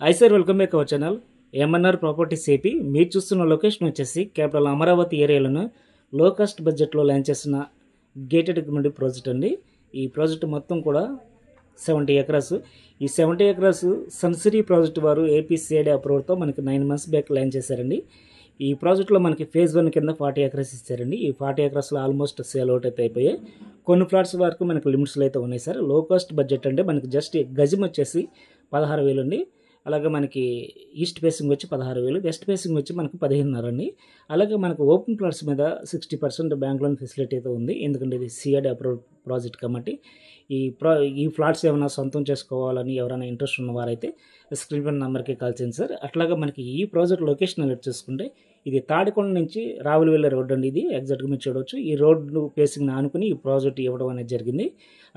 Hi sir, welcome back our channel MNR properties AP. మీరు చూస్తున్న location వచ్చేసి capital Amaravati ఏరియాలోను లో కాస్ట్ బడ్జెట్లో లాంచ్ చేసిన గేటెడ్ కమ్యూనిటీ ప్రాజెక్ట్ అండి. ఈ ప్రాజెక్ట్ మొత్తం కూడా 70 ఎకరాస్. ఈ 70 ఎకరాస్ సన్సిరీ ప్రాజెక్ట్ వారు ఏపీసీఐడి అప్రూవల్తో మనకి 9 months బ్యాక్ లాంచ్ చేశారండి. ఈ ప్రాజెక్ట్లో మనకి ఫేజ్ 1 కింద 40 ఎకరాస్ ఇచ్చారండి. ఈ 40 ఎకరాస్లో ఆల్మోస్ట్ సేల్ అవుట్ అయితే అయిపోయాయి. కొన్ని ఫ్లాట్స్ వరకు మనకి లిమిట్స్లో అయితే ఉన్నాయి సార్. లో కాస్ట్ బడ్జెట్ అంటే మనకి జస్ట్ గజం వచ్చేసి 16,000 అండి. అలాగే మనకి ఈస్ట్ ఫేసింగ్ వచ్చి 16,000, వెస్ట్ ఫేసింగ్ వచ్చి మనకు 15,500 అండి. అలాగే మనకు ఓపెన్ ప్లాట్స్ మీద 60% బ్యాంక్ లోన్ ఫెసిలిటీ అయితే ఉంది. ఎందుకంటే ఇది సిఆర్డి అప్రూవ్ ప్రాజెక్ట్ కాబట్టి ఈ ఫ్లాట్స్ ఏమైనా సొంతం చేసుకోవాలని ఎవరైనా ఇంట్రెస్ట్ ఉన్నవారైతే స్క్రీన్ పైన నెంబర్కి కాల్ చేయండి సార్. అట్లాగే మనకి ఈ ప్రాజెక్ట్ లొకేషన్ అనేది చూసుకుంటే ఇది తాడికొండ నుంచి రావులవెల్లి రోడ్ అండి. ఇది ఎగ్జాక్ట్గా మీరు చూడవచ్చు. ఈ రోడ్డు ఫేసింగ్ ఆనుకుని ఈ ప్రాజెక్ట్ ఇవ్వడం అనేది జరిగింది.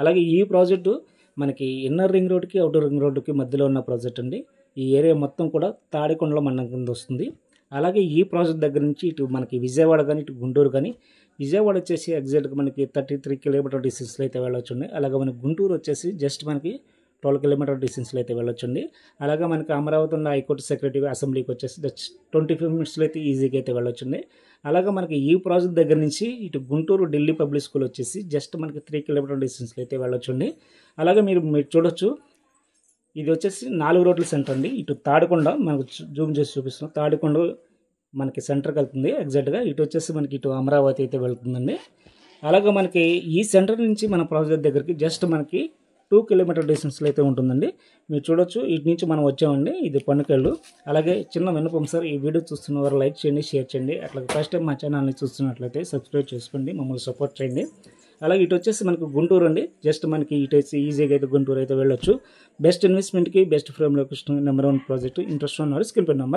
అలాగే ఈ ప్రాజెక్టు మనకి ఇన్నర్ రింగ్ రోడ్కి అవుటర్ రింగ్ రోడ్డుకి మధ్యలో ఉన్న ప్రాజెక్ట్ అండి. ఈ ఏరియా మొత్తం కూడా తాడికొండలో మండలం కింద వస్తుంది. అలాగే ఈ ప్రాజెక్ట్ దగ్గర నుంచి ఇటు మనకి విజయవాడ కానీ ఇటు గుంటూరు కానీ, విజయవాడ వచ్చేసి ఎగ్జాక్ట్గా మనకి 33 కిలోమీటర్ డిస్టెన్స్లో అయితే వెళ్ళొచ్చండి. అలాగే మనకి గుంటూరు వచ్చేసి జస్ట్ మనకి 12 కిలోమీటర్ డిస్టెన్స్లో అయితే వెళ్ళొచ్చండి. అలాగే మనకి అమరావతి ఉన్న హైకోర్టు సెక్రటరీ అసెంబ్లీకి వచ్చేసి 25 minutesలో అయితే ఈజీగా అయితే వెళ్ళొచ్చండి. అలాగే మనకి ఈ ప్రాజెక్ట్ దగ్గర నుంచి ఇటు గుంటూరు ఢిల్లీ పబ్లిక్ స్కూల్ వచ్చేసి జస్ట్ మనకి 3 కిలోమీటర్ డిస్టెన్స్లో అయితే వెళ్ళొచ్చండి. అలాగే మీరు చూడొచ్చు, ఇది వచ్చేసి 4 రోడ్ల సెంటర్ అండి. ఇటు తాడికొండ మనకు జూమ్ చేసి చూపిస్తున్నాం. తాడికొండ మనకి సెంటర్కి వెళ్తుంది ఎగ్జాక్ట్గా. ఇటు వచ్చేసి మనకి ఇటు అమరావతి అయితే వెళ్తుందండి. అలాగే మనకి ఈ సెంటర్ నుంచి మన ప్రాజెక్ట్ దగ్గరికి జస్ట్ మనకి 2 కిలోమీటర్ డిస్టెన్స్లో అయితే ఉంటుందండి. మీరు చూడొచ్చు, ఇటు నుంచి మనం వచ్చామండి. ఇది పన్నుకెళ్ళు. అలాగే చిన్న విన్నపం సార్, ఈ వీడియో చూస్తున్న వారు లైక్ చేయండి, షేర్ చేయండి. అట్లాగే ఫస్ట్ టైం మా ఛానల్ని చూస్తున్నట్లయితే సబ్స్క్రైబ్ చేసుకోండి, మమ్మల్ని సపోర్ట్ చేయండి. అలాగే ఇటు వచ్చేసి మనకు గుంటూరు అండి. జస్ట్ మనకి ఇటు వచ్చి ఈజీగా అయితే గుంటూరు అయితే వెళ్ళొచ్చు. బెస్ట్ ఇన్వెస్ట్మెంట్కి బెస్ట్ ఫ్రేమ్ లొకేషన్ నెంబర్ 1 ప్రాజెక్ట్. ఇంట్రెస్ట్ ఉన్నారు స్క్రీన్ పై నెంబర్